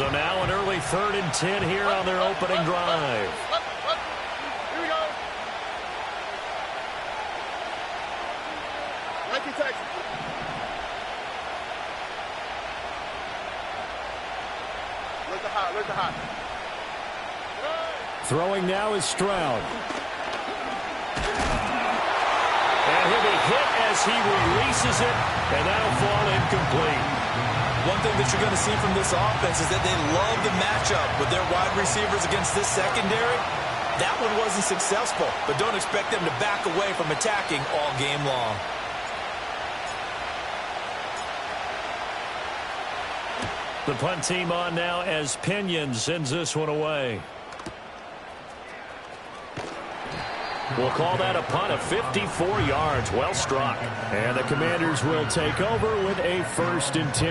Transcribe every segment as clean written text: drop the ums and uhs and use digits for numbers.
So now an early 3rd and 10 here on their opening drive. Here we go. Nike Texas. Look the hot. Throwing now is Stroud. And he'll be hit as he releases it, and that'll fall incomplete. One thing that you're going to see from this offense is that they love the matchup with their wide receivers against this secondary. That one wasn't successful, but don't expect them to back away from attacking all game long. The punt team on now as Pinion sends this one away. We'll call that a punt of 54 yards. Well struck. And the Commanders will take over with a 1st and 10.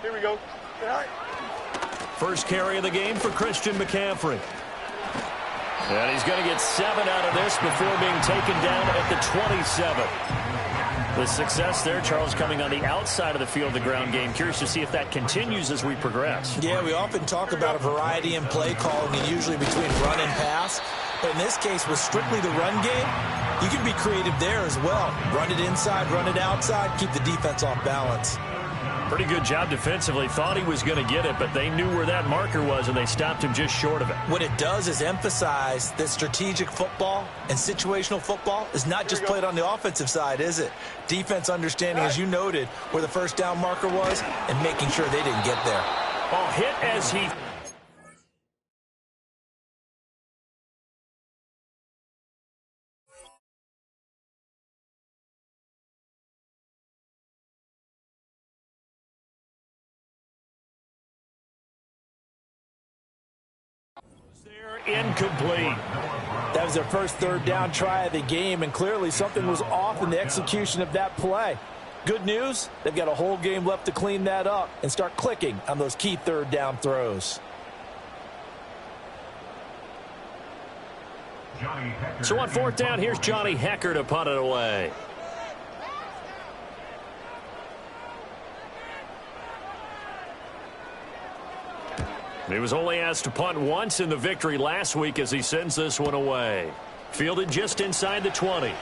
Here we go. All right. First carry of the game for Christian McCaffrey. And he's going to get 7 out of this before being taken down at the 27. The success there, Charles, coming on the outside of the field, the ground game. Curious to see if that continues as we progress. Yeah, we often talk about a variety in play calling, and usually between run and pass. But in this case, with strictly the run game, you can be creative there as well. Run it inside, run it outside, keep the defense off balance. Pretty good job defensively. Thought he was going to get it, but they knew where that marker was, and they stopped him just short of it. What it does is emphasize that strategic football and situational football is not just played on the offensive side, is it? Defense understanding, as you noted, where the first down marker was and making sure they didn't get there. Oh, hit as he... Incomplete. That was their first 3rd down try of the game, and clearly something was off in the execution of that play. Good news, they've got a whole game left to clean that up and start clicking on those key 3rd down throws. So on 4th down, here's Johnny Hekker to punt it away. He was only asked to punt once in the victory last week as he sends this one away. Fielded just inside the 20.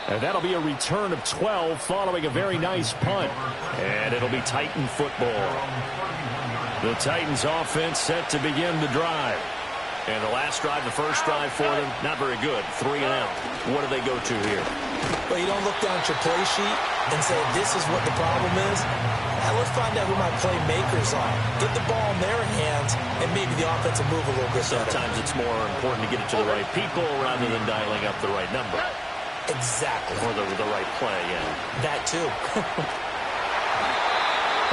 And that'll be a return of 12 following a very nice punt. And it'll be Titan football. The Titans offense set to begin the drive. And the last drive, the first drive for them, not very good. 3 and out. What do they go to here? Well, you don't look down at your play sheet and say, this is what the problem is. Now let's find out who my playmakers are. Get the ball in their hands, and maybe the offense will move a little bit better. Sometimes it's more important to get it to the right people rather than dialing up the right number. Exactly. Or the right play, yeah. That too.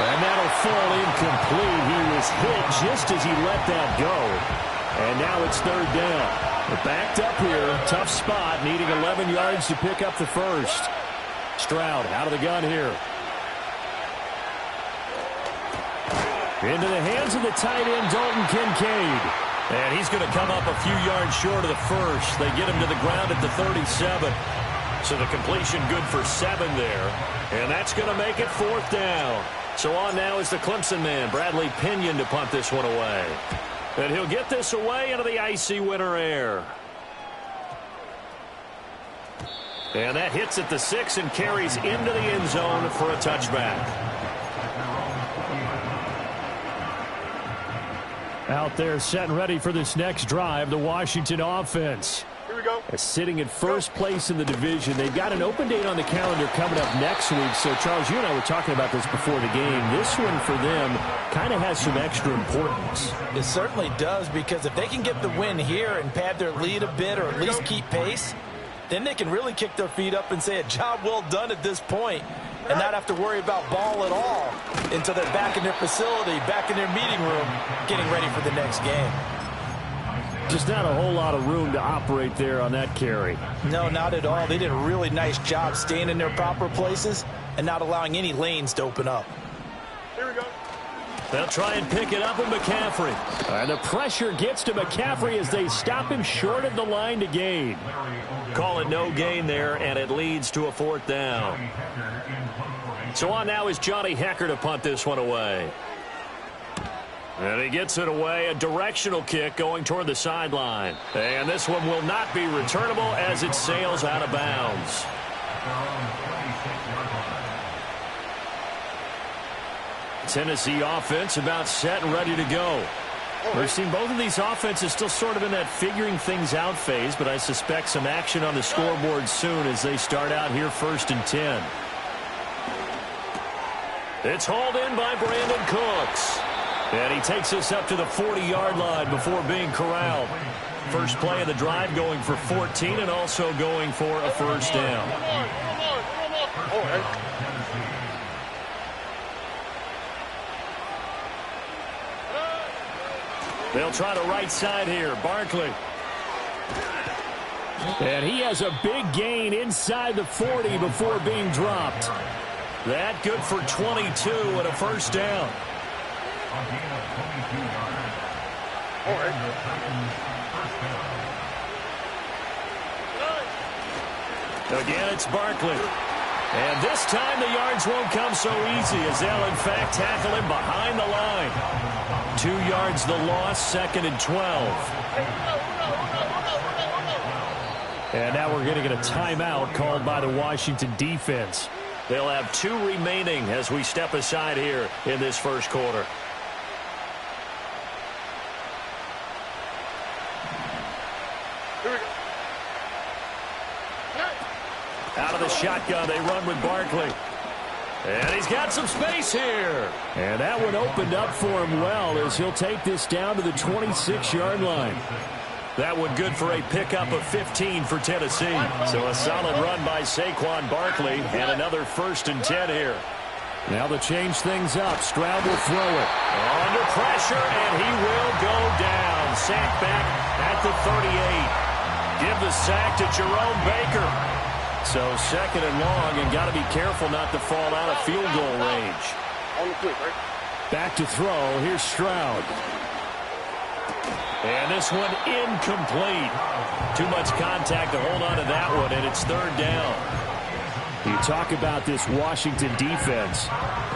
And that'll fall incomplete. He was hit just as he let that go. And now it's 3rd down. They're backed up here. Tough spot, needing 11 yards to pick up the first. Stroud out of the gun here. Into the hands of the tight end, Dalton Kincaid. And he's going to come up a few yards short of the first. They get him to the ground at the 37. So the completion good for 7 there. And that's going to make it 4th down. So on now is the Clemson man, Bradley Pinion, to punt this one away. And he'll get this away into the icy winter air. And that hits at the 6 and carries into the end zone for a touchback. Out there set and ready for this next drive, the Washington offense. Here we go. Sitting in first place in the division. They've got an open date on the calendar coming up next week. So, Charles, you and I were talking about this before the game. This one for them kind of has some extra importance. It certainly does, because if they can get the win here and pad their lead a bit, or at least keep pace, then they can really kick their feet up and say a job well done at this point, and not have to worry about ball at all until they're back in their facility, back in their meeting room, getting ready for the next game. Just not a whole lot of room to operate there on that carry. No, not at all. They did a really nice job staying in their proper places and not allowing any lanes to open up. Here we go. They'll try and pick it up with McCaffrey. And the pressure gets to McCaffrey as they stop him short of the line to gain. Call it no gain there, and it leads to a 4th down. So on now is Johnny Hekker to punt this one away. And he gets it away, a directional kick going toward the sideline. And this one will not be returnable as it sails out of bounds. Tennessee offense about set and ready to go. We've seen both of these offenses still sort of in that figuring things out phase, but I suspect some action on the scoreboard soon as they start out here 1st and 10. It's hauled in by Brandon Cooks. And he takes us up to the 40-yard line before being corralled. First play of the drive going for 14 and also going for a 1st down. They'll try the right side here. Barkley. And he has a big gain inside the 40 before being dropped. That good for 22 and a 1st down. Again, it's Barkley. And this time the yards won't come so easy as they'll, in fact, tackle him behind the line. 2 yards the loss, 2nd and 12. And now we're going to get a timeout called by the Washington defense. They'll have 2 remaining as we step aside here in this first quarter. Out of the shotgun, they run with Barkley. And he's got some space here. And that one opened up for him well as he'll take this down to the 26-yard line. That one good for a pickup of 15 for Tennessee. So a solid run by Saquon Barkley and another 1st and 10 here. Now to change things up, Stroud will throw it. Under pressure, and he will go down. Sack back at the 38. Give the sack to Jerome Baker. So 2nd and long, and got to be careful not to fall out of field goal range. On the quick, right? Back to throw. Here's Stroud. And this one incomplete. Too much contact to hold on to that one, and it's 3rd down. You talk about this Washington defense.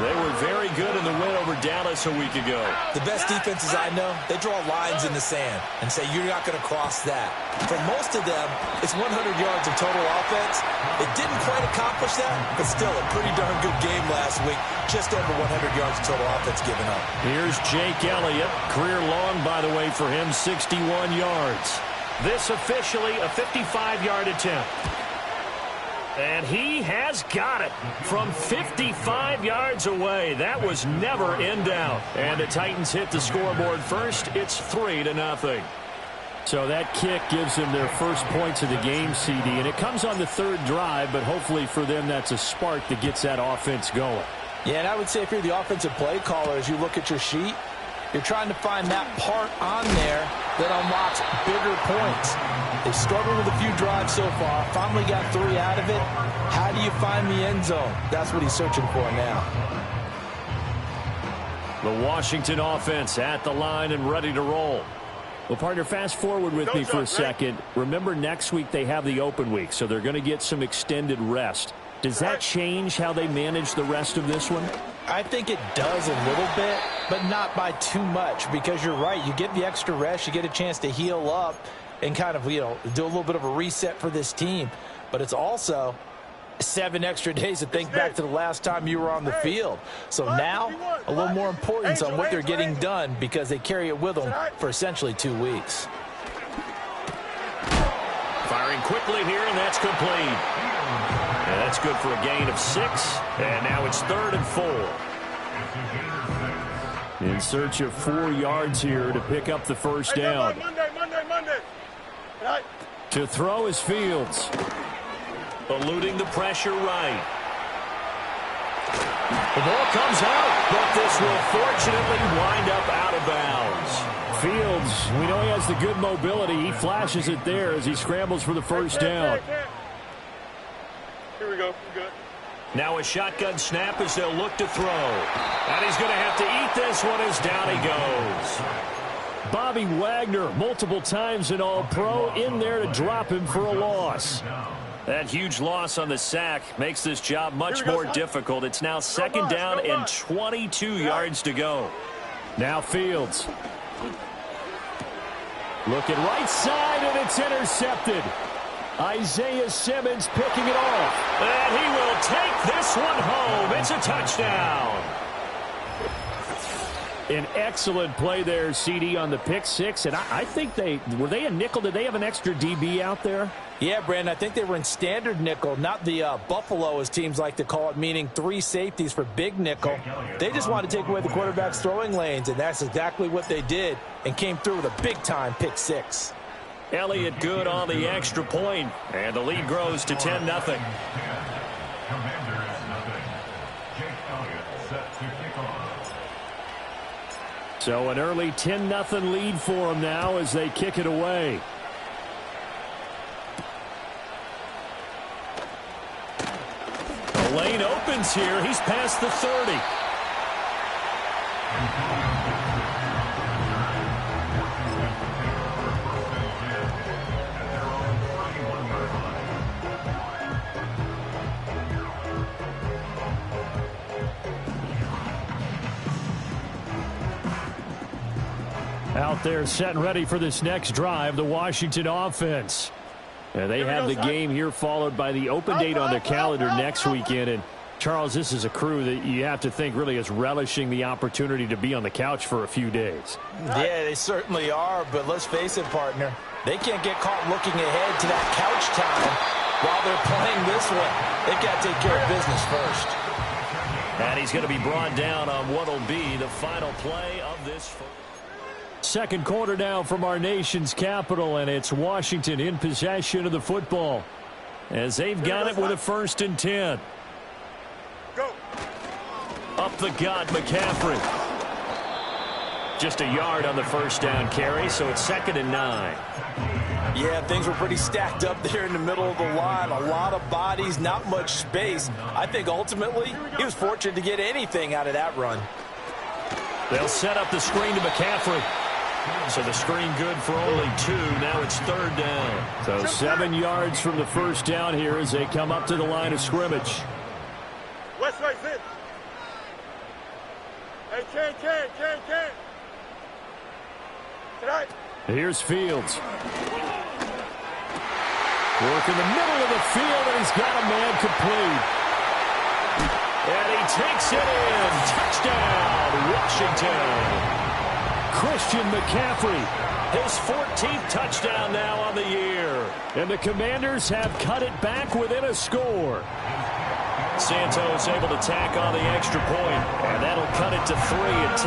They were very good in the win over Dallas a week ago. The best defenses I know, they draw lines in the sand and say you're not going to cross that. For most of them, it's 100 yards of total offense. It didn't quite accomplish that, but still a pretty darn good game last week. Just over 100 yards of total offense given up. Here's Jake Elliott. Career long, by the way, for him, 61 yards. This officially a 55-yard attempt. And he has got it from 55 yards away. That was never in doubt. And the Titans hit the scoreboard first. It's 3-0. So that kick gives them their first points of the game, CD. And it comes on the 3rd drive, but hopefully for them that's a spark that gets that offense going. Yeah, and I would say if you're the offensive play caller, as you look at your sheet, you're trying to find that part on there that unlocks bigger points. They've struggled with a few drives so far. Finally got 3 out of it. How do you find the end zone? That's what he's searching for now. The Washington offense at the line and ready to roll. Well, partner, fast forward with me for a second. Remember, next week they have the open week, so they're going to get some extended rest. Does that change how they manage the rest of this one? I think it does a little bit, but not by too much, because you're right. You get the extra rest. You get a chance to heal up and kind of, do a little bit of a reset for this team. But it's also 7 extra days to think back to the last time you were on the field. So now a little more importance on what they're getting done because they carry it with them for essentially 2 weeks. Firing quickly here, and that's complete. And that's good for a gain of 6. And now it's 3rd and 4. In search of 4 yards here to pick up the first down. Monday. Right. To throw is Fields. Eluding the pressure right. The ball comes out, but this will fortunately wind up out of bounds. Fields, we know he has the good mobility. He flashes it there as he scrambles for the first down. Here we go. Good. Now a shotgun snap as they'll look to throw. And he's going to have to eat this one as down he goes. Bobby Wagner, multiple times an All-Pro, in there to drop him for a loss. That huge loss on the sack makes this job much more difficult. It's now second down and 22 yards to go. Now Fields. Looking right side, and it's intercepted. Isaiah Simmons picking it off. And he will take this one home. It's a touchdown. An excellent play there, CD, on the pick six. And I think were they a nickel? Did they have an extra DB out there? Yeah, Brandon, I think they were in standard nickel, not the Buffalo, as teams like to call it, meaning 3 safeties for big nickel. They just wanted to take away the quarterback's throwing lanes, and that's exactly what they did and came through with a big-time pick six. Elliott good on the extra point, and the lead grows to 10-0. So an early 10-0 lead for them now as they kick it away. The lane opens here. He's past the 30. Out there set and ready for this next drive, the Washington offense. And they have the game here followed by the open date on their calendar next weekend. And, Charles, this is a crew that you have to think really is relishing the opportunity to be on the couch for a few days. Yeah, they certainly are, but let's face it, partner. They can't get caught looking ahead to that couch time while they're playing this one. They've got to take care of business first. And he's going to be brought down on what will be the final play of this first. Second quarter now from our nation's capital, and it's Washington in possession of the football as they've got it with a 1st and 10. Go. Up the gut, McCaffrey. Just a yard on the first down carry, so it's 2nd and 9. Yeah, things were pretty stacked up there in the middle of the line. A lot of bodies, not much space. I think ultimately he was fortunate to get anything out of that run. They'll set up the screen to McCaffrey. So the screen good for only 2. Now it's 3rd down. So 7 yards from the first down here as they come up to the line of scrimmage. West right, sit. Hey, Ken. Tonight. Here's Fields. Work in the middle of the field, and he's got a man complete. And he takes it in. Touchdown, Washington. Christian McCaffrey. His 14th touchdown now on the year. And the Commanders have cut it back within a score. Santos able to tack on the extra point, and that'll cut it to 3 at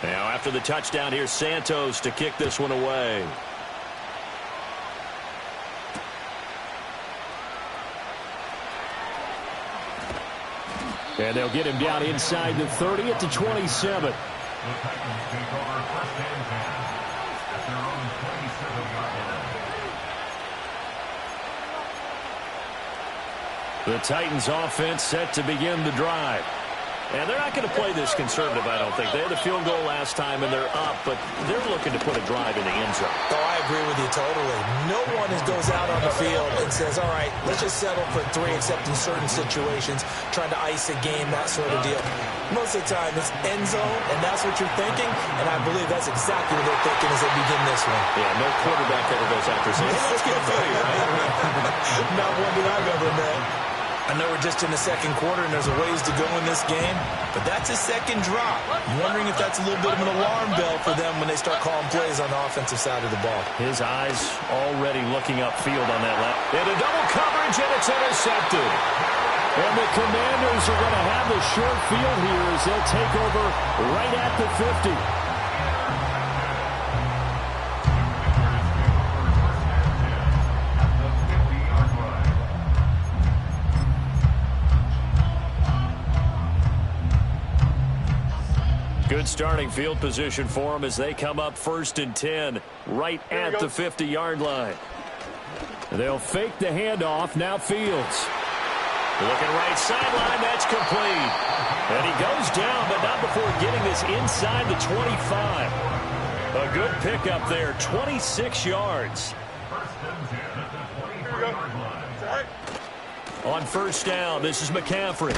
10-7. Now after the touchdown, here's Santos to kick this one away. And they'll get him down inside the 30 at the 27. The Titans offense set to begin the drive. And they're not going to play this conservative, I don't think. They had a field goal last time, and they're up, but they're looking to put a drive in the end zone. Oh, I agree with you totally. No one goes out on the field and says, all right, let's just settle for 3, except in certain situations, trying to ice a game, that sort of deal. Most of the time, it's end zone, and that's what you're thinking, and I believe that's exactly what they're thinking as they begin this one. Yeah, no quarterback ever goes after saying, hey, let's get a field, right? Not one that I've ever met. I know we're just in the second quarter and there's a ways to go in this game, but that's a second drop. I'm wondering if that's a little bit of an alarm bell for them when they start calling plays on the offensive side of the ball. His eyes already looking upfield on that left. And a double coverage, and it's intercepted. And the Commanders are going to have the short field here as they'll take over right at the 50. Good starting field position for them as they come up 1st and 10 right at the 50-yard line. They'll fake the handoff. Now Fields. Looking right sideline. That's complete. And he goes down, but not before getting this inside the 25. A good pickup there, 26 yards. On 1st down, this is McCaffrey.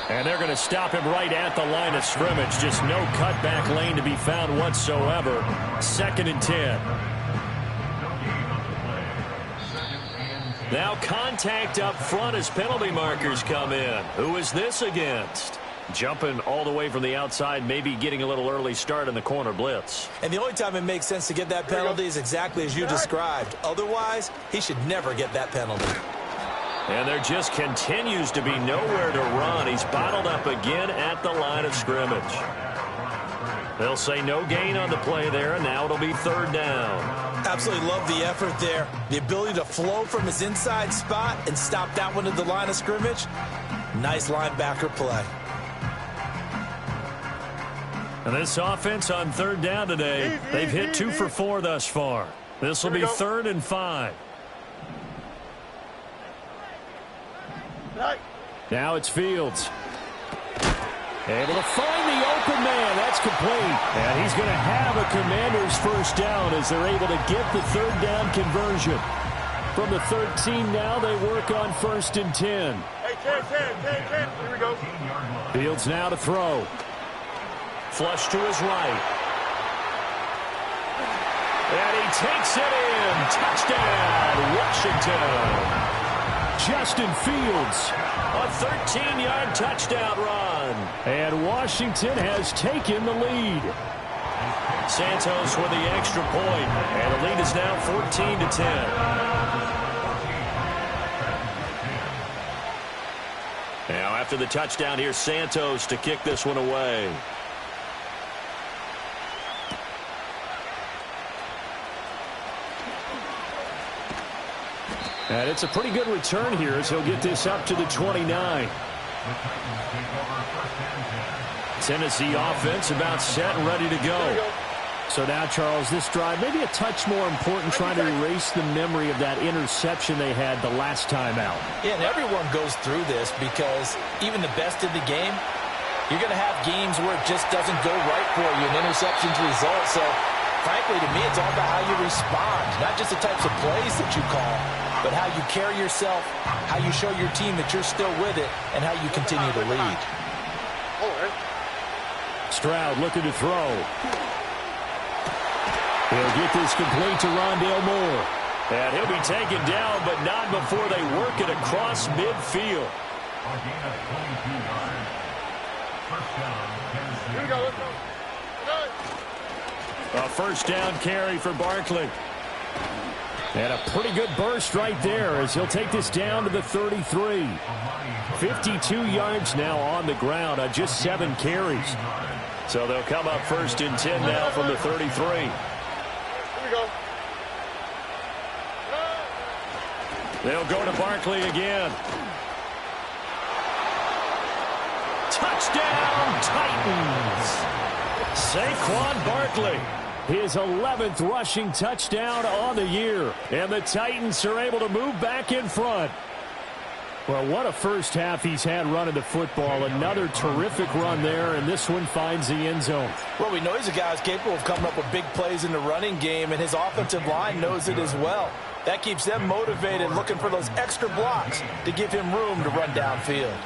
And they're going to stop him right at the line of scrimmage. Just no cutback lane to be found whatsoever. 2nd and 10. Now contact up front as penalty markers come in. Who is this against? Jumping all the way from the outside, maybe getting a little early start in the corner blitz. And the only time it makes sense to get that penalty is exactly as you described. Otherwise, he should never get that penalty. And there just continues to be nowhere to run. He's bottled up again at the line of scrimmage. They'll say no gain on the play there, and now it'll be 3rd down. Absolutely love the effort there. The ability to flow from his inside spot and stop that one at the line of scrimmage. Nice linebacker play. And this offense on 3rd down today, they've hit 2 for 4 thus far. This will be 3rd and 5. Now it's Fields. Able to find the open man. That's complete. And he's going to have a Commanders 1st down as they're able to get the 3rd down conversion. From the 13 now, they work on 1st and 10. Hey, 10. Here we go. Fields now to throw. Flush to his right. And he takes it in. Touchdown, Washington. Justin Fields. A 13-yard touchdown run. And Washington has taken the lead. Santos with the extra point. And the lead is now 14 to 10. Now after the touchdown, here's Santos to kick this one away. And it's a pretty good return here as he'll get this up to the 29. Tennessee offense about set and ready to go. So now, Charles, this drive maybe a touch more important, trying to erase the memory of that interception they had the last time out. Yeah, and everyone goes through this because even the best in the game, you're going to have games where it just doesn't go right for you, and interceptions result. So, frankly, to me, it's all about how you respond, not just the types of plays that you call, but how you carry yourself, how you show your team that you're still with it, and how you continue to lead. Stroud looking to throw. He'll get this complete to Rondale Moore. And he'll be taken down, but not before they work it across midfield. Here we go. Let's go. A 1st down carry for Barkley. And a pretty good burst right there as he'll take this down to the 33. 52 yards now on the ground on just 7 carries. So they'll come up 1st and 10 now from the 33. Here we go. They'll go to Barkley again. Touchdown, Titans! Saquon Barkley. His 11th rushing touchdown on the year. And the Titans are able to move back in front. Well, what a first half he's had running the football. Another terrific run there, and this one finds the end zone. Well, we know he's a guy who's capable of coming up with big plays in the running game, and his offensive line knows it as well. That keeps them motivated, looking for those extra blocks to give him room to run downfield.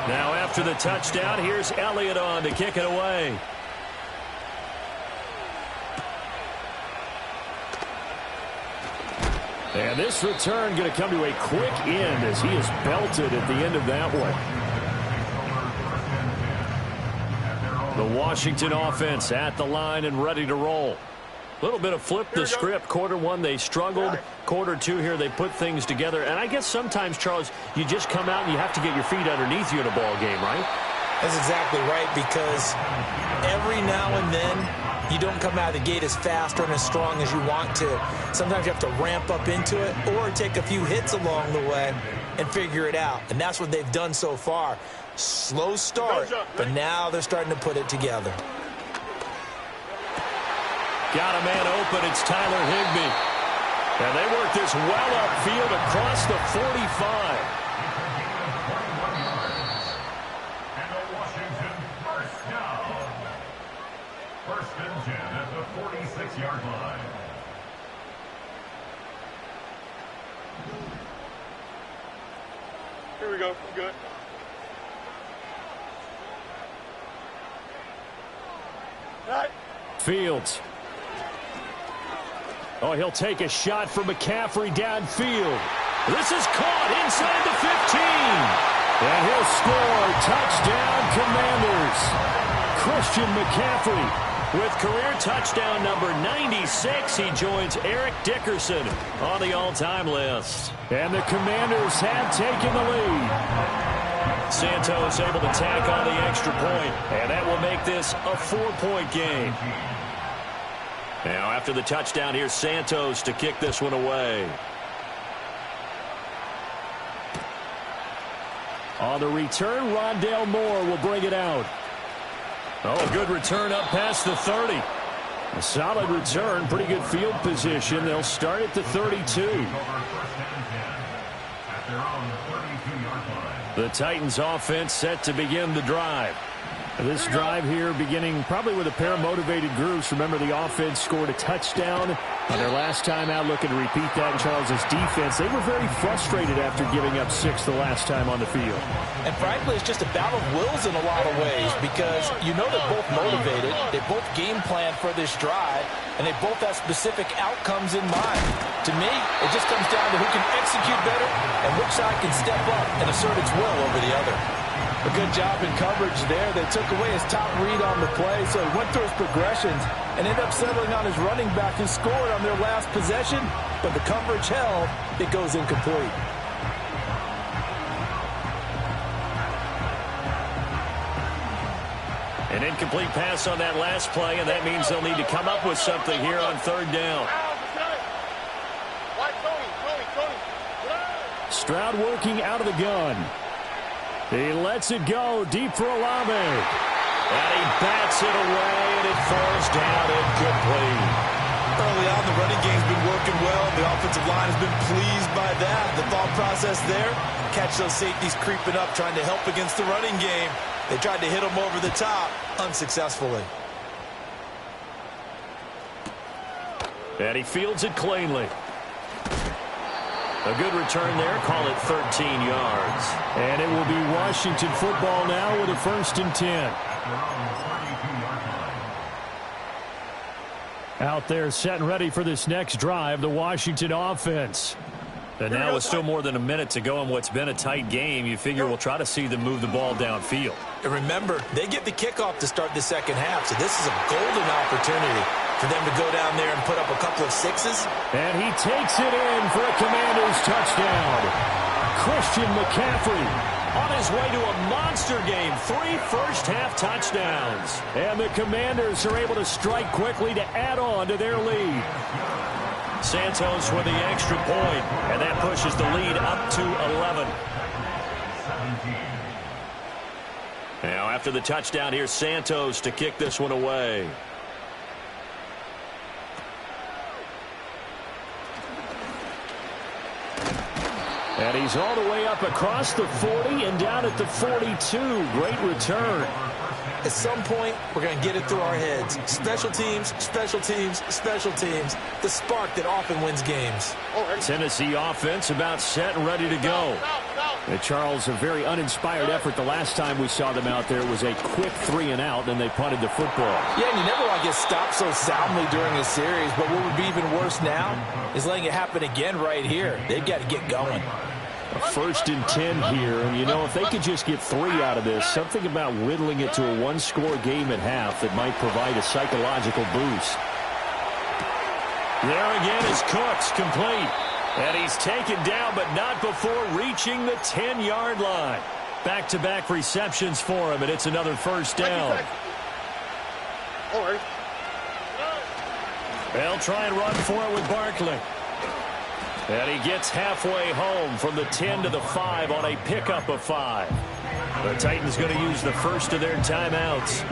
Now after the touchdown, here's Elliott on to kick it away. And this return going to come to a quick end as he is belted at the end of that one. The Washington offense at the line and ready to roll. A little bit of flip the script. Quarter one, they struggled. Quarter two here, they put things together. And I guess sometimes, Charles, you just come out and you have to get your feet underneath you in a ball game, right? That's exactly right, because every now and then you don't come out of the gate as fast or as strong as you want to. Sometimes you have to ramp up into it or take a few hits along the way. and figure it out. And that's what they've done so far. Slow start, but now they're starting to put it together. Got a man open. It's Tyler Higbee. And they work this well upfield across the 45. And the Washington first down. First and 10 at the 46-yard line. Here we go. We're good. Right. Fields. Oh, he'll take a shot for McCaffrey downfield. This is caught inside the 15. And he'll score. Touchdown, Commanders. Christian McCaffrey with career touchdown number 96. He joins Eric Dickerson on the all-time list. And the Commanders have taken the lead. Santos able to tack on the extra point, and that will make this a 4-point game. Now, after the touchdown, here's Santos to kick this one away. On the return, Rondale Moore will bring it out. Oh, a good return up past the 30. A solid return, pretty good field position. They'll start at the 32. The Titans offense set to begin the drive. This drive here beginning probably with a pair of motivated groups. Remember, the offense scored a touchdown on their last time out, looking to repeat that in Charles's defense. They were very frustrated after giving up 6 the last time on the field. And frankly, it's just a battle of wills in a lot of ways because you know they're both motivated. They both game plan for this drive, and they both have specific outcomes in mind. To me, it just comes down to who can execute better and which side can step up and assert its will over the other. A good job in coverage there. They took away his top read on the play, so he went through his progressions and ended up settling on his running back who scored on their last possession, but the coverage held. It goes incomplete. An incomplete pass on that last play, and that means they'll need to come up with something here on third down. Stroud working out of the gun. He lets it go deep for Olave. And he bats it away, and it falls down incomplete. Early on, the running game's been working well. The offensive line has been pleased by that. The thought process there, catch those safeties creeping up, trying to help against the running game. They tried to hit them over the top, unsuccessfully. And he fields it cleanly. A good return there. Call it 13 yards. And it will be Washington football now with a 1st and 10. Out there set and ready for this next drive, the Washington offense. And now with still more than a minute to go in what's been a tight game, you figure we'll try to see them move the ball downfield. And remember, they get the kickoff to start the second half, so this is a golden opportunity for them to go down there and put up a couple of 6s. And he takes it in for a Commanders touchdown. Christian McCaffrey on his way to a monster game. 3 first-half touchdowns. And the Commanders are able to strike quickly to add on to their lead. Santos with the extra point, and that pushes the lead up to 11. Now, after the touchdown, here's Santos to kick this one away. And he's all the way up across the 40 and down at the 42. Great return. At some point, we're going to get it through our heads. Special teams, special teams, special teams. The spark that often wins games. Tennessee offense about set and ready to go. Charles, a very uninspired effort the last time we saw them out there. It was a quick 3 and out, then they punted the football. Yeah, and you never want to get stopped so soundly during a series, but what would be even worse now is letting it happen again right here. They've got to get going. A 1st and 10 here, and you know, if they could just get 3 out of this, something about whittling it to a 1-score game at half that might provide a psychological boost. There again is Cooks, complete. And he's taken down, but not before reaching the 10-yard line. Back-to-back receptions for him, and it's another first down. They'll try and run for it with Barkley. And he gets halfway home from the 10 to the 5 on a pickup of 5. The Titans going to use the first of their timeouts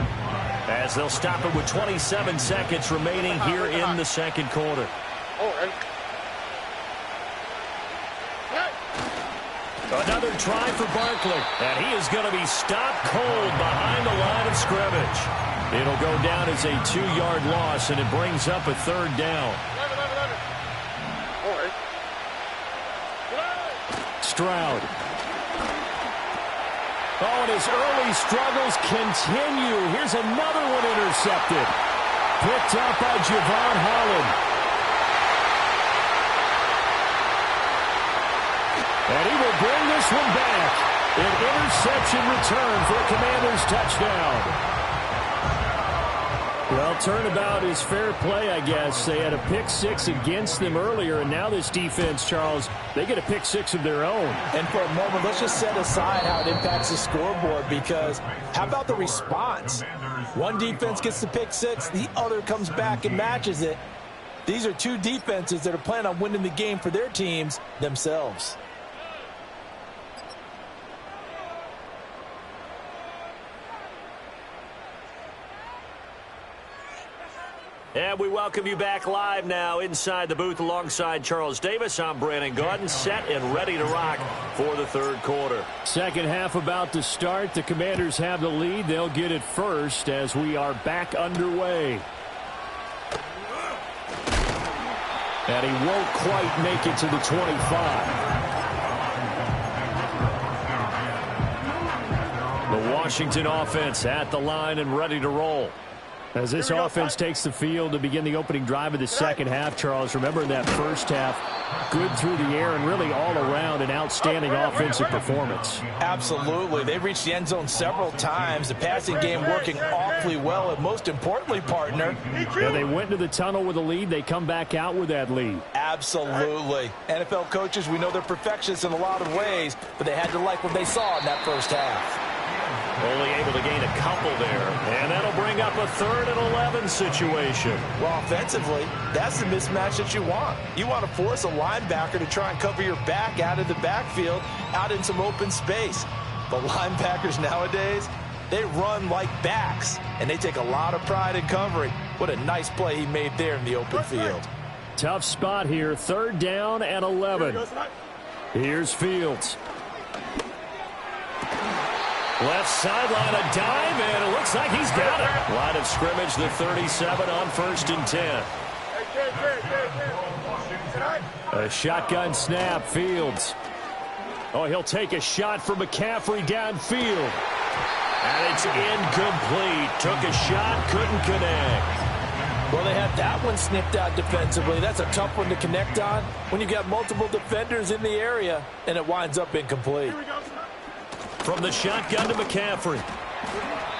as they'll stop it with 27 seconds remaining here in the second quarter. Another try for Barkley, and he is going to be stopped cold behind the line of scrimmage. It'll go down as a 2-yard loss, and it brings up a third down. Stroud. Oh, and his early struggles continue. Here's another one intercepted. Picked up by Javon Holland. And he will bring this one back. An interception return for a Commanders touchdown. Well, turnabout is fair play, I guess. They had a pick-6 against them earlier, and now this defense, Charles, they get a pick-6 of their own. And for a moment, let's just set aside how it impacts the scoreboard, because how about the response? One defense gets the pick-6, the other comes back and matches it. These are two defenses that are planning on winning the game for their teams themselves. And we welcome you back live now inside the booth alongside Charles Davis. I'm Brandon Gaudin, set and ready to rock for the third quarter. Second half about to start. The Commanders have the lead. They'll get it first as we are back underway. And he won't quite make it to the 25. The Washington offense at the line and ready to roll. As this offense takes the field to begin the opening drive of the second half, Charles, remember in that first half, good through the air and really all around an outstanding offensive performance. Absolutely. They reached the end zone several times. The passing game working awfully well, and most importantly, partner, yeah, they went to the tunnel with a lead. They come back out with that lead. Absolutely. NFL coaches, we know they're perfectionists in a lot of ways, but they had to like what they saw in that first half. Only able to gain a couple there. And that'll bring up a 3rd and 11 situation. Well, offensively, that's the mismatch that you want. You want to force a linebacker to try and cover your back out of the backfield, out in some open space. The linebackers nowadays, they run like backs, and they take a lot of pride in covering. What a nice play he made there in the open field. Tough spot here. 3rd down and 11. Here's Fields. Left sideline, a dive, and it looks like he's got it. Line of scrimmage, the 37 on 1st and 10. A shotgun snap, Fields. Oh, he'll take a shot for McCaffrey downfield. And it's incomplete. Took a shot, couldn't connect. Well, they had that one snipped out defensively. That's a tough one to connect on when you've got multiple defenders in the area, and it winds up incomplete. From the shotgun to McCaffrey.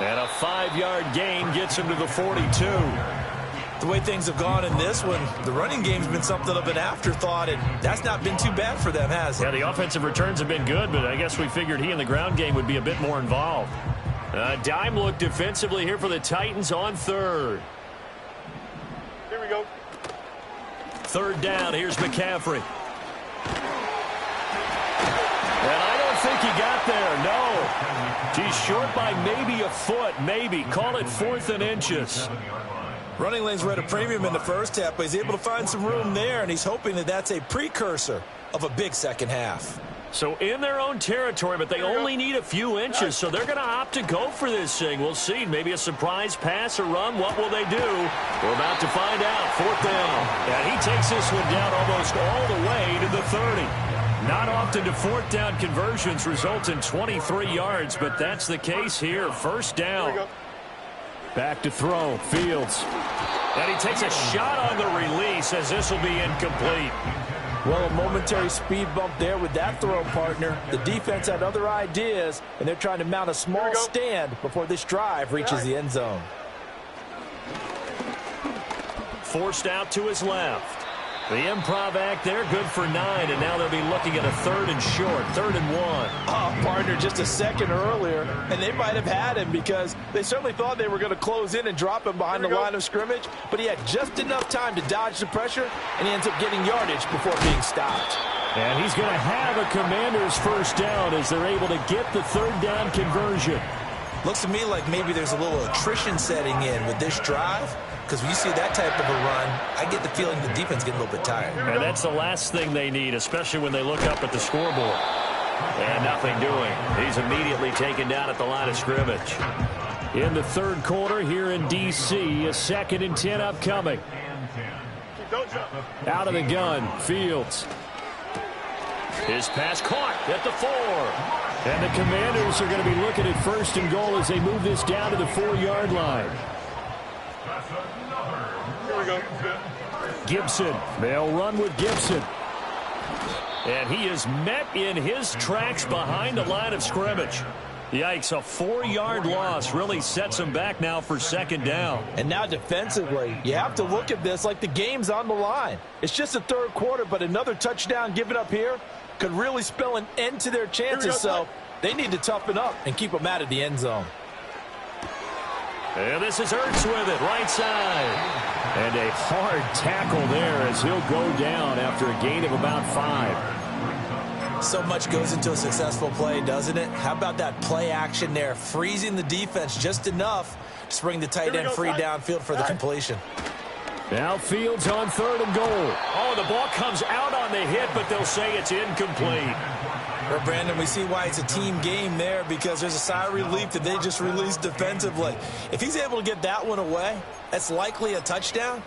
And a 5-yard gain gets him to the 42. The way things have gone in this one, the running game's been something of an afterthought, and that's not been too bad for them, has it? Yeah, the offensive returns have been good, but I guess we figured he in the ground game would be a bit more involved. Dime look defensively here for the Titans on 3rd. Here we go. 3rd down, here's McCaffrey. And I don't think he got there, no. He's short by maybe a foot, maybe. Call it 4th and inches. Running lanes were at a premium in the first half, but he's able to find some room there, and he's hoping that that's a precursor of a big second half. So in their own territory, but they only need a few inches, so they're going to opt to go for this thing. We'll see. Maybe a surprise pass or run. What will they do? We're about to find out. 4th down. And he takes this one down almost all the way to the 30. Not often do 4th down conversions result in 23 yards, but that's the case here. 1st down. Back to throw. Fields. And he takes a shot on the release as this will be incomplete. Well, a momentary speed bump there with that throw, partner. The defense had other ideas, and they're trying to mount a small stand before this drive reaches the end zone. Forced out to his left. The improv act there, good for 9, and now they'll be looking at a 3rd and short, 3rd and 1. Oh, partner, just a second earlier, and they might have had him because they certainly thought they were going to close in and drop him behind the line of scrimmage, but he had just enough time to dodge the pressure, and he ends up getting yardage before being stopped. And he's going to have a Commanders first down as they're able to get the 3rd down conversion. Looks to me like maybe there's a little attrition setting in with this drive, because when you see that type of a run, I get the feeling the defense getting a little bit tired. And that's the last thing they need, especially when they look up at the scoreboard. And nothing doing. He's immediately taken down at the line of scrimmage. In the 3rd quarter here in D.C., a 2nd and 10 upcoming. Out of the gun, Fields. His pass caught at the 4. And the Commanders are going to be looking at 1st and goal as they move this down to the 4-yard line. Here we go. Gibson. They'll run with Gibson. And he is met in his tracks behind the line of scrimmage. Yikes, a 4-yard loss really sets him back now for 2nd down. And now defensively, you have to look at this like the game's on the line. It's just the 3rd quarter, but another touchdown given up here could really spell an end to their chances, so they need to toughen up and keep them out of the end zone. And this is Ertz with it, right side. And a hard tackle there as he'll go down after a gain of about 5. So much goes into a successful play, doesn't it? How about that play action there, freezing the defense just enough to bring the tight end free downfield for the completion. Now Fields on 3rd and goal. Oh, the ball comes out on the hit, but they'll say it's incomplete. Well, Brandon, we see why it's a team game there, because there's a sigh of relief that they just released defensively. If he's able to get that one away, that's likely a touchdown.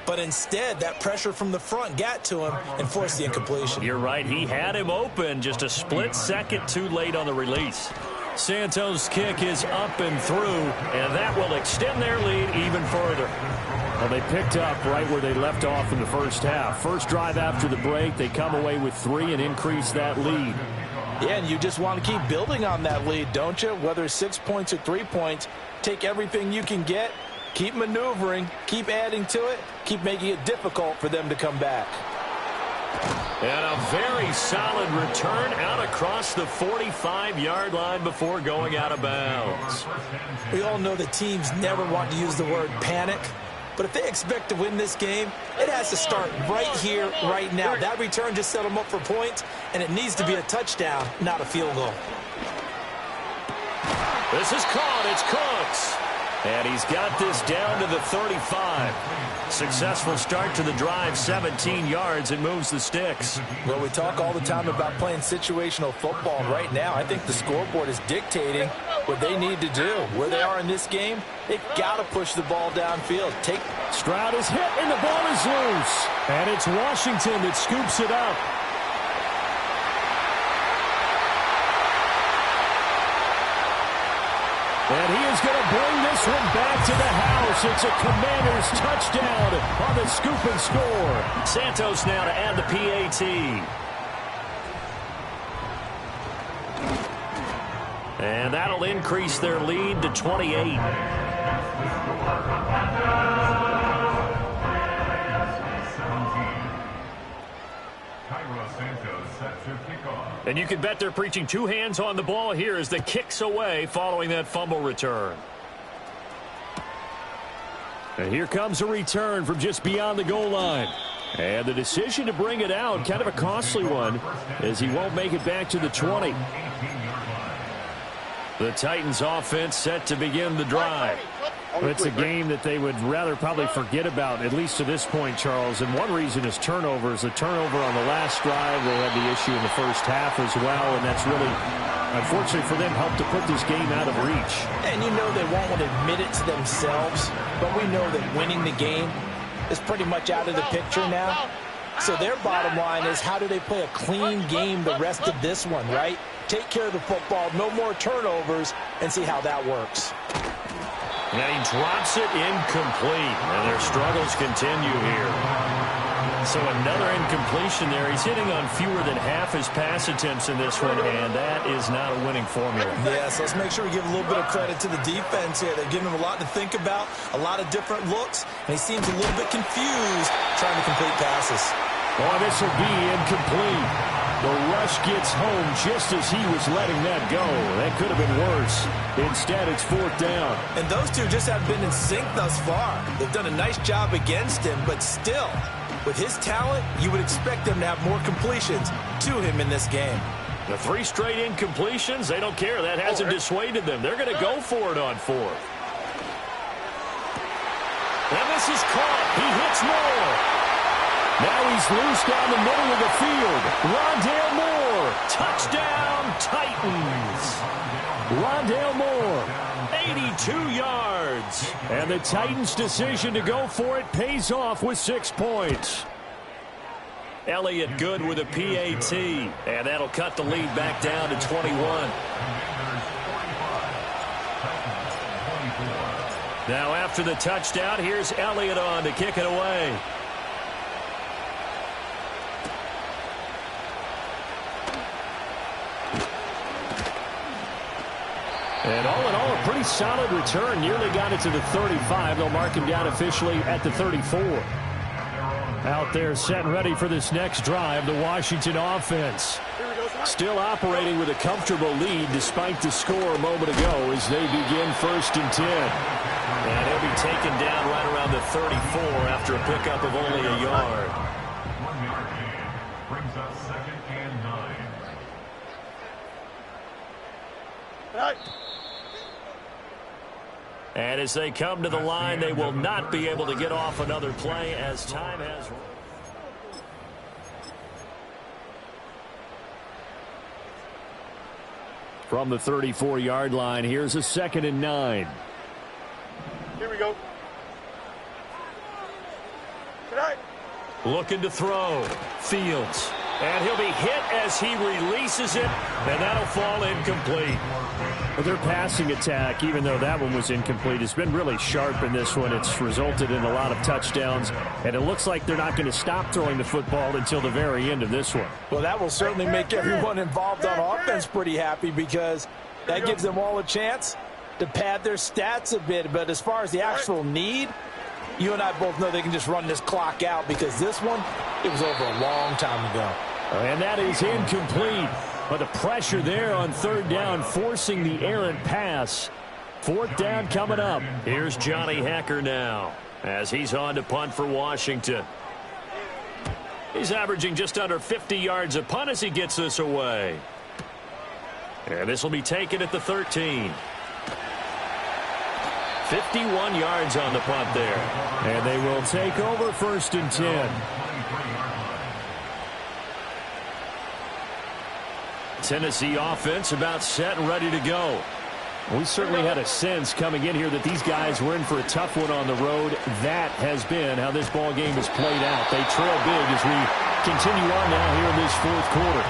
But instead, that pressure from the front got to him and forced the incompletion. You're right. He had him open, just a split second too late on the release. Santos' kick is up and through, and that will extend their lead even further. Well, they picked up right where they left off in the first half. First drive after the break, they come away with 3 and increase that lead. Yeah, and you just want to keep building on that lead, don't you? Whether it's 6 points or 3 points, take everything you can get, keep maneuvering, keep adding to it, keep making it difficult for them to come back. And a very solid return out across the 45-yard line before going out of bounds. We all know that teams never want to use the word panic, but if they expect to win this game, it has to start right here, right now. That return just set them up for points, and it needs to be a touchdown, not a field goal. This is caught. It's Cooks. And he's got this down to the 35. Successful start to the drive, 17 yards. It moves the sticks. Well, we talk all the time about playing situational football, and right now I think the scoreboard is dictating what they need to do. Where they are in this game, they've got to push the ball downfield. Stroud is hit, and the ball is loose. And it's Washington that scoops it up. And he is going to bring this one back to the house. It's a Commanders touchdown on the scoop and score. Santos now to add the PAT. And that'll increase their lead to 28. And you can bet they're preaching 2 hands on the ball here as the kick's away following that fumble return. And here comes a return from just beyond the goal line. And the decision to bring it out, kind of a costly one, as he won't make it back to the 20. The Titans offense set to begin the drive. It's a game that they would rather probably forget about, at least to this point, Charles. And one reason is turnovers. The turnover on the last drive, they had the issue in the first half as well, and that's really, unfortunately for them, helped to put this game out of reach. And you know they won't want to admit it to themselves, but we know that winning the game is pretty much out of the picture now. So their bottom line is, how do they play a clean game the rest of this one, right? Take care of the football, no more turnovers, and see how that works. And he drops it incomplete, and their struggles continue here. So another incompletion there. He's hitting on fewer than half his pass attempts in this one, and that is not a winning formula. Yes, let's make sure we give a little bit of credit to the defense here. They're giving him a lot to think about, a lot of different looks, and he seems a little bit confused trying to complete passes. Oh, this will be incomplete. The rush gets home just as he was letting that go. That could have been worse. Instead, it's 4th down. And those two just haven't been in sync thus far. They've done a nice job against him, but still, with his talent, you would expect them to have more completions to him in this game. The 3 straight incompletions, they don't care. That hasn't dissuaded them. They're going to go for it on 4th. And this is caught. He hits more. Now he's loose down the middle of the field. Rondale Moore. Touchdown, Titans. Rondale Moore, 82 yards. And the Titans' decision to go for it pays off with 6 points. Elliott good with a PAT. And that'll cut the lead back down to 21. Now after the touchdown, here's Elliott on to kick it away. And all in all, a pretty solid return. Nearly got it to the 35. They'll mark him down officially at the 34. Out there set and ready for this next drive, the Washington offense. Still operating with a comfortable lead despite the score a moment ago as they begin 1st and 10. And he'll be taken down right around the 34 after a pickup of only a yard. 1 yard gain brings up 2nd and 9. Right. And as they come to the line, they will not be able to get off another play as time has run. From the 34-yard line, here's a 2nd and 9. Here we go. Right. Looking to throw. Fields. And he'll be hit as he releases it, and that'll fall incomplete. Well, their passing attack, even though that one was incomplete, has been really sharp in this one. It's resulted in a lot of touchdowns, and it looks like they're not going to stop throwing the football until the very end of this one. Well, that will certainly make everyone involved on offense pretty happy because that gives them all a chance to pad their stats a bit. But as far as the actual need, you and I both know they can just run this clock out because this one, it was over a long time ago. And that is incomplete. But the pressure there on 3rd down, forcing the errant pass. 4th down coming up. Here's Johnny Hekker now as he's on to punt for Washington. He's averaging just under 50 yards a punt as he gets this away. And this will be taken at the 13. 51 yards on the punt there. And they will take over 1st and 10. Tennessee offense about set and ready to go. We certainly had a sense coming in here that these guys were in for a tough one on the road. That has been how this ball game has played out. They trail big as we continue on now here in this 4th quarter.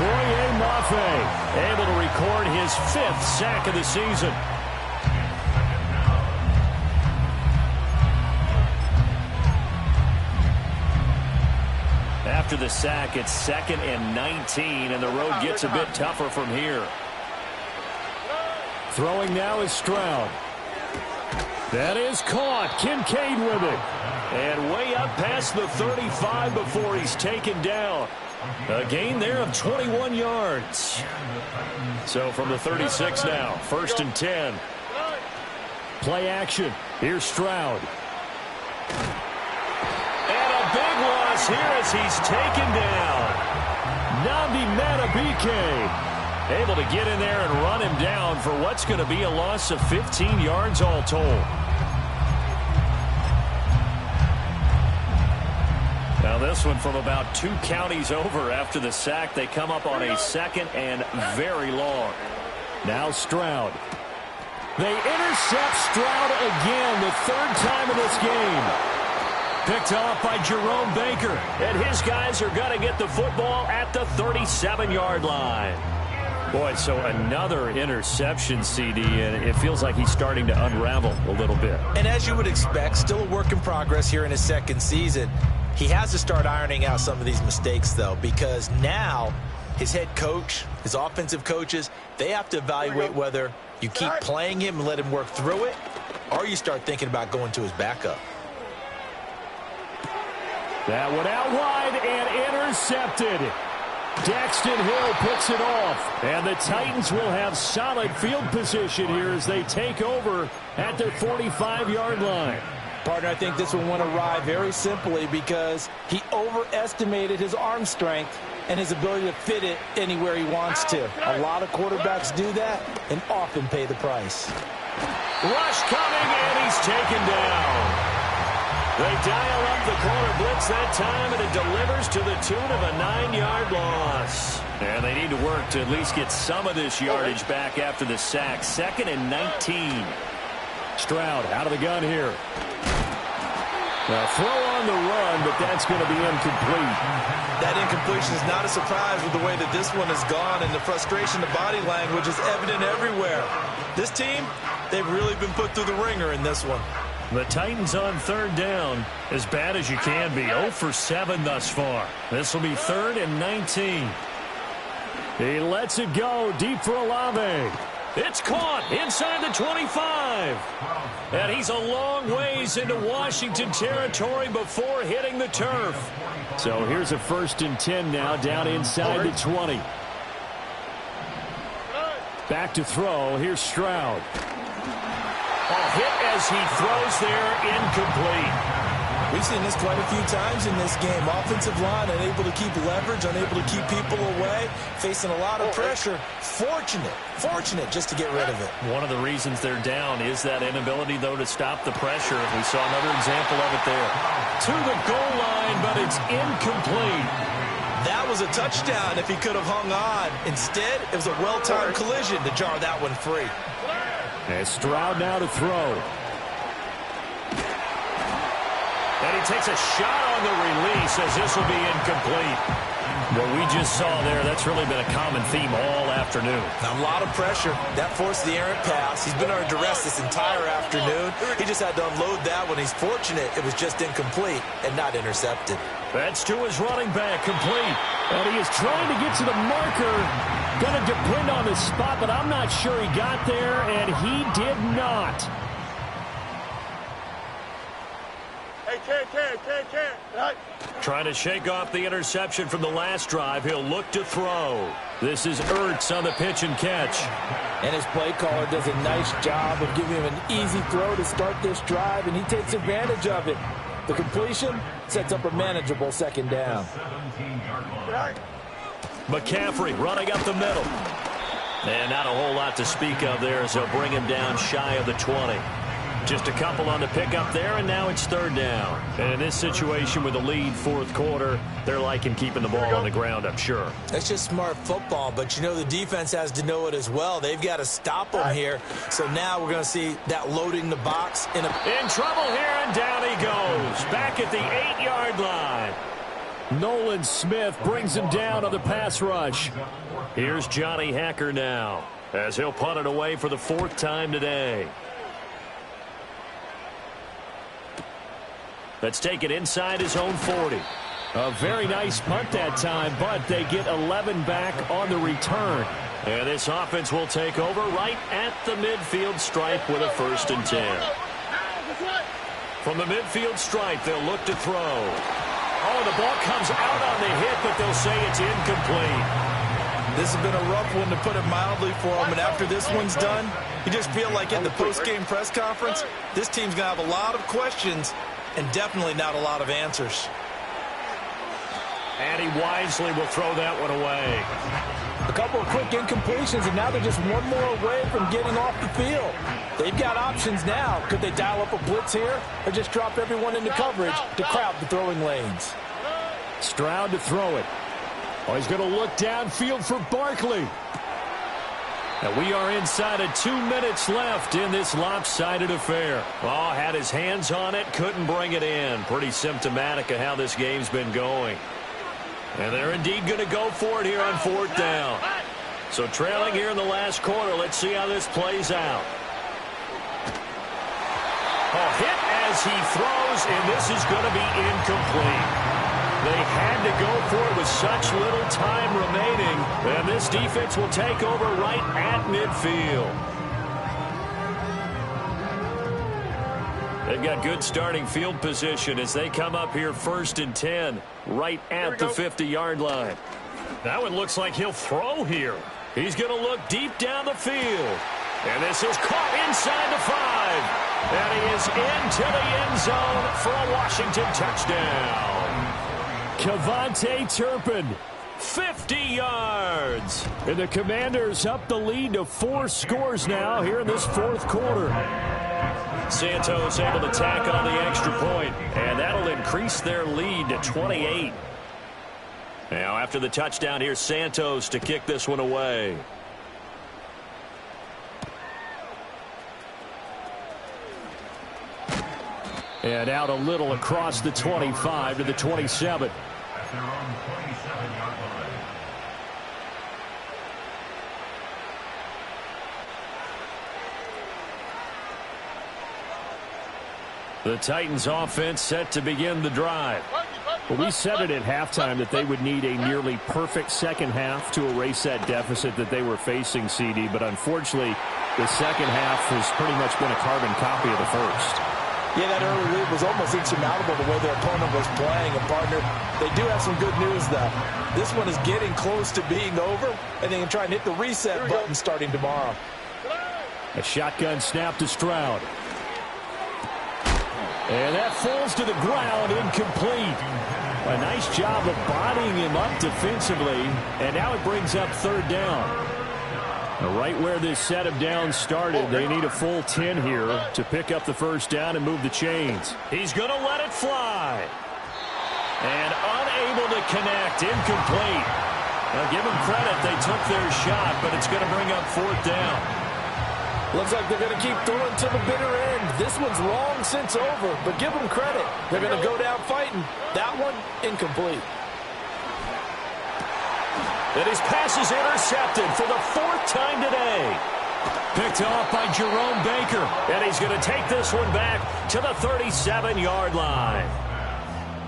Boye Mafe able to record his 5th sack of the season. After the sack, it's 2nd and 19, and the road gets a bit tougher from here. Throwing now is Stroud. That is caught. Kincaid with it. And way up past the 35 before he's taken down. A gain there of 21 yards. So from the 36 now, 1st and 10. Play action. Here's Stroud. Big loss here as he's taken down. Nnamdi Madubuike able to get in there and run him down for what's going to be a loss of 15 yards all told. Now this one from about 2 counties over after the sack. They come up on a 2nd and very long. Now Stroud. They intercept Stroud again, the 3rd time in this game. Picked off by Jerome Baker. And his guys are going to get the football at the 37-yard line. Boy, so another interception, CD, and it feels like he's starting to unravel a little bit. And as you would expect, still a work in progress here in his 2nd season. He has to start ironing out some of these mistakes, though, because now his head coach, his offensive coaches, they have to evaluate whether you keep playing him and let him work through it, or you start thinking about going to his backup. That one out wide and intercepted. Daxton Hill picks it off. And the Titans will have solid field position here as they take over at their 45-yard line. Partner, I think this one went awry very simply because he overestimated his arm strength and his ability to fit it anywhere he wants to. A lot of quarterbacks do that and often pay the price. Rush coming, and he's taken down. They dial up the corner blitz that time, and it delivers to the tune of a 9-yard loss. And they need to work to at least get some of this yardage back after the sack. 2nd and 19. Stroud out of the gun here. Now throw on the run, but that's going to be incomplete. That incompletion is not a surprise with the way that this one has gone, and the frustration, the body language is evident everywhere. This team, they've really been put through the ringer in this one. The Titans on 3rd down, as bad as you can be. 0 for 7 thus far. This will be 3rd and 19. He lets it go deep for Olave. It's caught inside the 25. And he's a long ways into Washington territory before hitting the turf. So here's a 1st and 10 now, down inside the 20. Back to throw. Here's Stroud. A hit as he throws there, incomplete. We've seen this quite a few times in this game. Offensive line unable to keep leverage, unable to keep people away, facing a lot of pressure. Fortunate just to get rid of it. One of the reasons they're down is that inability, though, to stop the pressure. We saw another example of it there. To the goal line, but it's incomplete. That was a touchdown if he could have hung on. Instead, it was a well-timed collision to jar that one free. And Stroud now to throw. And he takes a shot on the release as this will be incomplete. What we just saw there, that's really been a common theme all afternoon. A lot of pressure. That forced the errant pass. He's been under duress this entire afternoon. He just had to unload that one. He's fortunate it was just incomplete and not intercepted. That's to his running back, complete. And he is trying to get to the marker. Going to depend on the spot, but I'm not sure he got there, and he did not. Trying to shake off the interception from the last drive. He'll look to throw. This is Ertz on the pitch and catch. And his play caller does a nice job of giving him an easy throw to start this drive, and he takes advantage of it. The completion sets up a manageable 2nd down. McCaffrey running up the middle. And not a whole lot to speak of there as they'll bring him down shy of the 20. Just a couple on the pickup there, and now it's 3rd down. And in this situation with a lead 4th quarter, they're liking keeping the ball on the ground, I'm sure. That's just smart football, but you know the defense has to know it as well. They've got to stop them here. So now we're going to see that loading the box. In trouble here, and down he goes. Back at the 8-yard line. Nolan Smith brings him down on the pass rush. Here's Johnny Hacker now, as he'll punt it away for the 4th time today. Let's take it inside his own 40. A very nice punt that time, but they get 11 back on the return. And this offense will take over right at the midfield stripe with a 1st and 10. From the midfield stripe, they'll look to throw. Oh, the ball comes out on the hit, but they'll say it's incomplete. This has been a rough one, to put it mildly, for him. And after this one's done, you just feel like in the post-game press conference, this team's going to have a lot of questions and definitely not a lot of answers. And he wisely will throw that one away. A couple of quick incompletions, and now they're just one more away from getting off the field. They've got options now. Could they dial up a blitz here or just drop everyone into coverage to crowd the throwing lanes? Stroud to throw it. Oh, he's going to look downfield for Barkley. And we are inside of 2 minutes left in this lopsided affair. Oh, had his hands on it, couldn't bring it in. Pretty symptomatic of how this game's been going. And they're indeed going to go for it here on 4th down. So trailing here in the last quarter, let's see how this plays out. A hit as he throws, and this is going to be incomplete. They had to go for it with such little time remaining, and this defense will take over right at midfield. They've got good starting field position as they come up here 1st and 10, right at the 50-yard line. That one looks like he'll throw here. He's going to look deep down the field. And this is caught inside the 5. And he is into the end zone for a Washington touchdown. KaVontae Turpin, 50 yards. And the Commanders up the lead to 4 scores now here in this 4th quarter. Santos able to tack on the extra point, and that'll increase their lead to 28. Now after the touchdown, here's Santos to kick this one away. And out a little across the 25 to the 27. At their own 27-yard line. The Titans offense set to begin the drive. Well, we said it at halftime that they would need a nearly perfect second half to erase that deficit that they were facing, CD. But unfortunately, the second half has pretty much been a carbon copy of the first. Yeah, that early lead was almost insurmountable the way their opponent was playing. And, partner, they do have some good news, though. This one is getting close to being over, and they can try and hit the reset button starting tomorrow. A shotgun snap to Stroud. And that falls to the ground, incomplete. A nice job of bodying him up defensively, and now it brings up 3rd down. Right where this set of downs started, they need a full 10 here to pick up the 1st down and move the chains. He's going to let it fly. And unable to connect, incomplete. Now give them credit, they took their shot, but it's going to bring up 4th down. Looks like they're going to keep throwing to the bitter end. This one's long since over, but give them credit. They're going to go down fighting. That one, incomplete. And his pass is intercepted for the 4th time today. Picked off by Jerome Baker. And he's going to take this one back to the 37-yard line.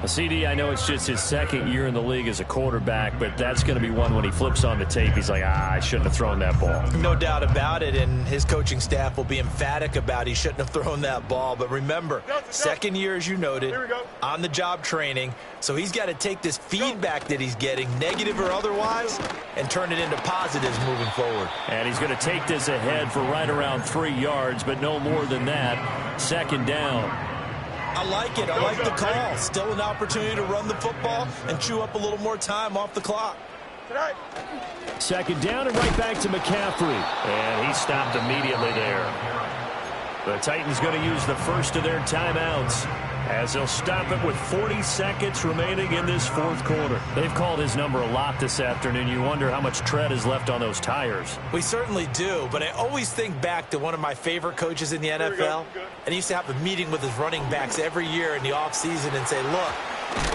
CD, I know it's just his 2nd year in the league as a quarterback, but that's going to be one when he flips on the tape, he's like, I shouldn't have thrown that ball. No doubt about it, and his coaching staff will be emphatic about he shouldn't have thrown that ball. But remember, 2nd year, as you noted, on-the-job training, so he's got to take this feedback that he's getting, negative or otherwise, and turn it into positives moving forward. And he's going to take this ahead for right around 3 yards, but no more than that. 2nd down. I like it. I like the call. Still an opportunity to run the football and chew up a little more time off the clock. 2nd down and right back to McCaffrey. And he stopped immediately there. The Titans going to use the first of their timeouts as they'll stop it with 40 seconds remaining in this 4th quarter. They've called his number a lot this afternoon. You wonder how much tread is left on those tires. We certainly do, but I always think back to one of my favorite coaches in the NFL, and he used to have a meeting with his running backs every year in the offseason and say, look,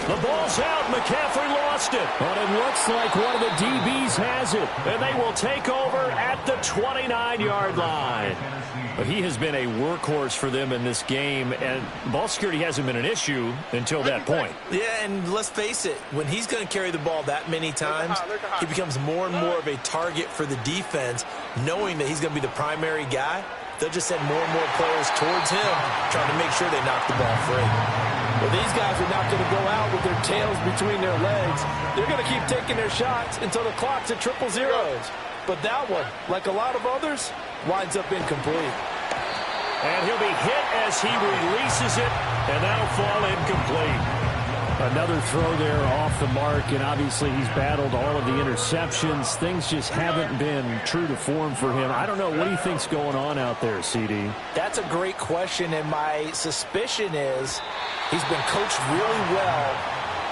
the ball's out. McCaffrey lost it. But it looks like one of the DBs has it. And they will take over at the 29-yard line. But he has been a workhorse for them in this game, and ball security hasn't been an issue until that point. Yeah, and let's face it, when he's going to carry the ball that many times, he becomes more and more of a target for the defense, knowing that he's going to be the primary guy. They'll just send more and more players towards him, trying to make sure they knock the ball free. Well, these guys are not going to go out with their tails between their legs. They're going to keep taking their shots until the clock's at 000. But that one, like a lot of others, winds up incomplete. And he'll be hit as he releases it, and that'll fall incomplete. Another throw there off the mark, and obviously he's battled all of the interceptions. Things just haven't been true to form for him. I don't know. What do you think's going on out there, CD? That's a great question, and my suspicion is he's been coached really well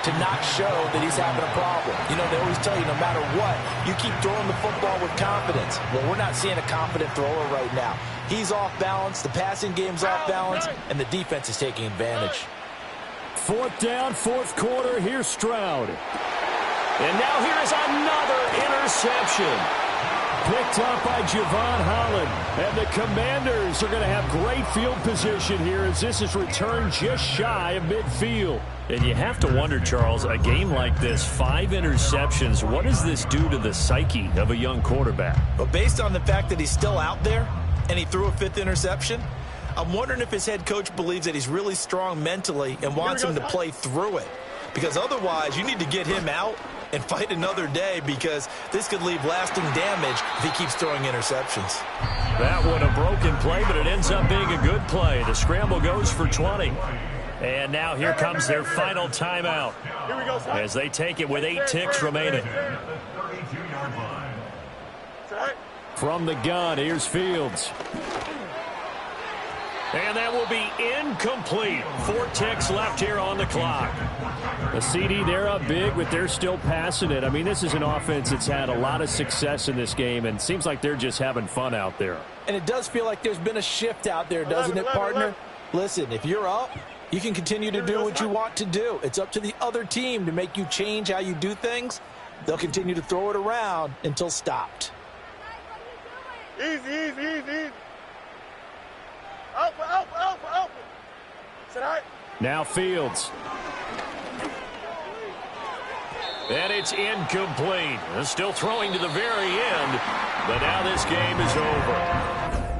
to not show that he's having a problem. You know, they always tell you no matter what, you keep throwing the football with confidence. Well, we're not seeing a confident thrower right now. He's off balance, the passing game's off balance, and the defense is taking advantage. 4th down, 4th quarter. Here's Stroud. And now here is another interception. picked up by Javon Holland. And the Commanders are going to have great field position here as this is returned just shy of midfield. And you have to wonder, Charles, a game like this, 5 interceptions, what does this do to the psyche of a young quarterback? But based on the fact that he's still out there and he threw a 5th interception, I'm wondering if his head coach believes that he's really strong mentally and wants him to play through it. Because otherwise, you need to get him out and fight another day, because this could leave lasting damage if he keeps throwing interceptions. That one a broken play, but it ends up being a good play. The scramble goes for 20. And now here comes their final timeout Here we go, son. as they take it with 8 ticks remaining. Set. From the gun, here's Fields. And that will be incomplete. 4 ticks left here on the clock. The CD, they're up big, but they're still passing it. I mean, this is an offense that's had a lot of success in this game, and seems like they're just having fun out there. And it does feel like there's been a shift out there, doesn't it, partner? Listen, if you're up, you can continue to do what you want to do. It's up to the other team to make you change how you do things. They'll continue to throw it around until stopped. Easy. Open. Set high. Now Fields. And it's incomplete. Still throwing to the very end, but now this game is over.